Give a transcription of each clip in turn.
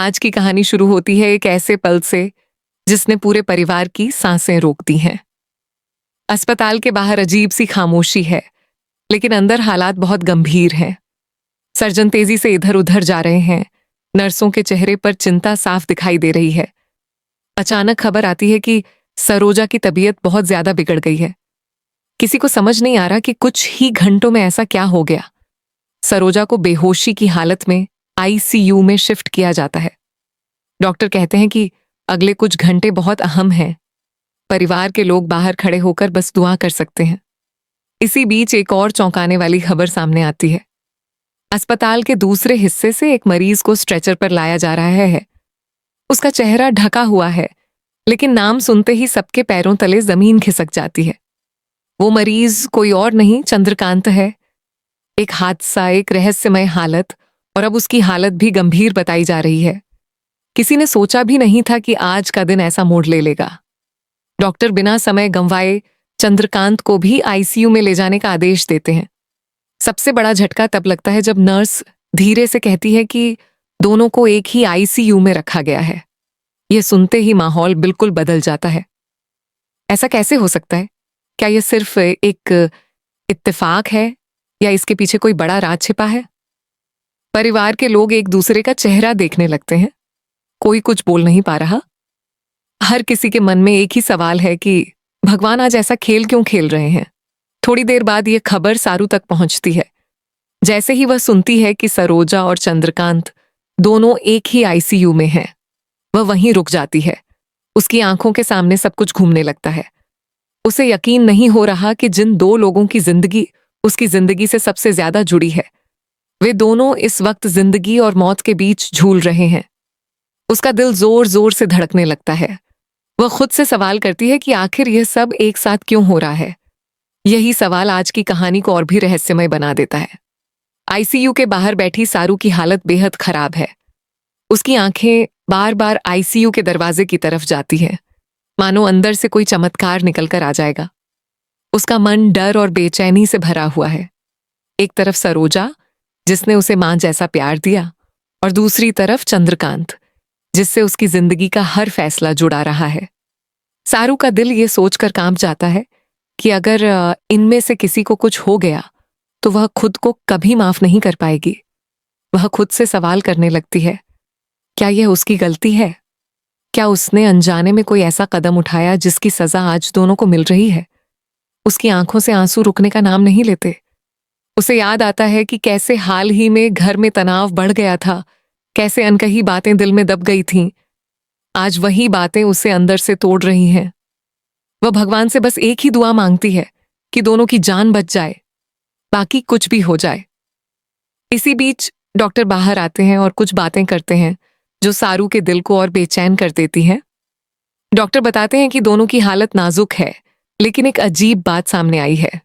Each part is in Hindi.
आज की कहानी शुरू होती है एक ऐसे पल से जिसने पूरे परिवार की सांसें रोक दी हैं। अस्पताल के बाहर अजीब सी खामोशी है, लेकिन अंदर हालात बहुत गंभीर हैं। सर्जन तेजी से इधर उधर जा रहे हैं। नर्सों के चेहरे पर चिंता साफ दिखाई दे रही है। अचानक खबर आती है कि सरोजा की तबीयत बहुत ज्यादा बिगड़ गई है। किसी को समझ नहीं आ रहा कि कुछ ही घंटों में ऐसा क्या हो गया। सरोजा को बेहोशी की हालत में आईसीयू में शिफ्ट किया जाता है। डॉक्टर कहते हैं कि अगले कुछ घंटे बहुत अहम हैं। परिवार के लोग बाहर खड़े होकर बस दुआ कर सकते हैं। इसी बीच एक और चौंकाने वाली खबर सामने आती है। अस्पताल के दूसरे हिस्से से एक मरीज को स्ट्रेचर पर लाया जा रहा है। उसका चेहरा ढका हुआ है, लेकिन नाम सुनते ही सबके पैरों तले जमीन खिसक जाती है। वो मरीज कोई और नहीं, चंद्रकांत है। एक हादसा, एक रहस्यमय हालत, और अब उसकी हालत भी गंभीर बताई जा रही है। किसी ने सोचा भी नहीं था कि आज का दिन ऐसा मोड़ ले लेगा। डॉक्टर बिना समय गंवाए चंद्रकांत को भी आईसीयू में ले जाने का आदेश देते हैं। सबसे बड़ा झटका तब लगता है जब नर्स धीरे से कहती है कि दोनों को एक ही आईसीयू में रखा गया है। यह सुनते ही माहौल बिल्कुल बदल जाता है। ऐसा कैसे हो सकता है? क्या यह सिर्फ एक इत्तेफाक है या इसके पीछे कोई बड़ा राज छिपा है? परिवार के लोग एक दूसरे का चेहरा देखने लगते हैं। कोई कुछ बोल नहीं पा रहा। हर किसी के मन में एक ही सवाल है कि भगवान आज ऐसा खेल क्यों खेल रहे हैं। थोड़ी देर बाद यह खबर सारू तक पहुंचती है। जैसे ही वह सुनती है कि सरोजा और चंद्रकांत दोनों एक ही आईसीयू में हैं, वह वहीं रुक जाती है। उसकी आंखों के सामने सब कुछ घूमने लगता है। उसे यकीन नहीं हो रहा कि जिन दो लोगों की जिंदगी उसकी जिंदगी से सबसे ज्यादा जुड़ी है, वे दोनों इस वक्त जिंदगी और मौत के बीच झूल रहे हैं। उसका दिल जोर जोर से धड़कने लगता है। वह खुद से सवाल करती है कि आखिर यह सब एक साथ क्यों हो रहा है। यही सवाल आज की कहानी को और भी रहस्यमय बना देता है। आईसीयू के बाहर बैठी सारू की हालत बेहद खराब है। उसकी आंखें बार बार आईसीयू के दरवाजे की तरफ जाती हैं, मानो अंदर से कोई चमत्कार निकलकर आ जाएगा। उसका मन डर और बेचैनी से भरा हुआ है। एक तरफ सरोजा, जिसने उसे मां जैसा प्यार दिया, और दूसरी तरफ चंद्रकांत, जिससे उसकी जिंदगी का हर फैसला जुड़ा रहा है। सारू का दिल ये सोचकर कांप जाता है कि अगर इनमें से किसी को कुछ हो गया तो वह खुद को कभी माफ नहीं कर पाएगी। वह खुद से सवाल करने लगती है, क्या यह उसकी गलती है? क्या उसने अनजाने में कोई ऐसा कदम उठाया जिसकी सजा आज दोनों को मिल रही है? उसकी आंखों से आंसू रुकने का नाम नहीं लेते। उसे याद आता है कि कैसे हाल ही में घर में तनाव बढ़ गया था, कैसे अनकही बातें दिल में दब गई थीं। आज वही बातें उसे अंदर से तोड़ रही हैं। वह भगवान से बस एक ही दुआ मांगती है कि दोनों की जान बच जाए, बाकी कुछ भी हो जाए। इसी बीच डॉक्टर बाहर आते हैं और कुछ बातें करते हैं जो सारू के दिल को और बेचैन कर देती हैं। डॉक्टर बताते हैं कि दोनों की हालत नाजुक है, लेकिन एक अजीब बात सामने आई है।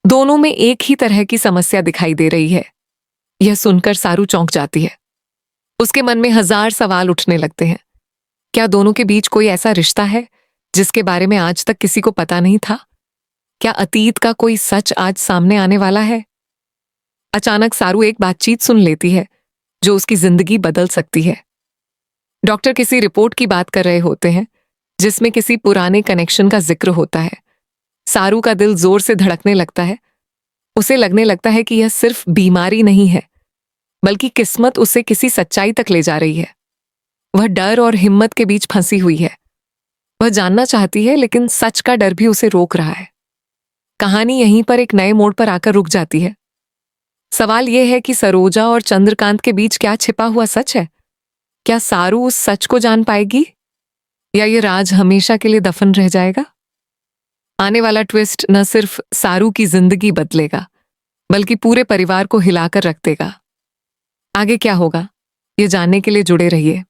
दोनों में एक ही तरह की समस्या दिखाई दे रही है। यह सुनकर सारू चौंक जाती है। उसके मन में हजार सवाल उठने लगते हैं। क्या दोनों के बीच कोई ऐसा रिश्ता है जिसके बारे में आज तक किसी को पता नहीं था? क्या अतीत का कोई सच आज सामने आने वाला है? अचानक सारू एक बातचीत सुन लेती है जो उसकी जिंदगी बदल सकती है। डॉक्टर किसी रिपोर्ट की बात कर रहे होते हैं जिसमें किसी पुराने कनेक्शन का जिक्र होता है। सारू का दिल जोर से धड़कने लगता है। उसे लगने लगता है कि यह सिर्फ बीमारी नहीं है, बल्कि किस्मत उसे किसी सच्चाई तक ले जा रही है। वह डर और हिम्मत के बीच फंसी हुई है। वह जानना चाहती है, लेकिन सच का डर भी उसे रोक रहा है। कहानी यहीं पर एक नए मोड़ पर आकर रुक जाती है। सवाल यह है कि सरोजा और चंद्रकांत के बीच क्या छिपा हुआ सच है? क्या सारू उस सच को जान पाएगी, या ये राज हमेशा के लिए दफन रह जाएगा? आने वाला ट्विस्ट न सिर्फ सारू की जिंदगी बदलेगा, बल्कि पूरे परिवार को हिलाकर रख देगा। आगे क्या होगा, ये जानने के लिए जुड़े रहिए।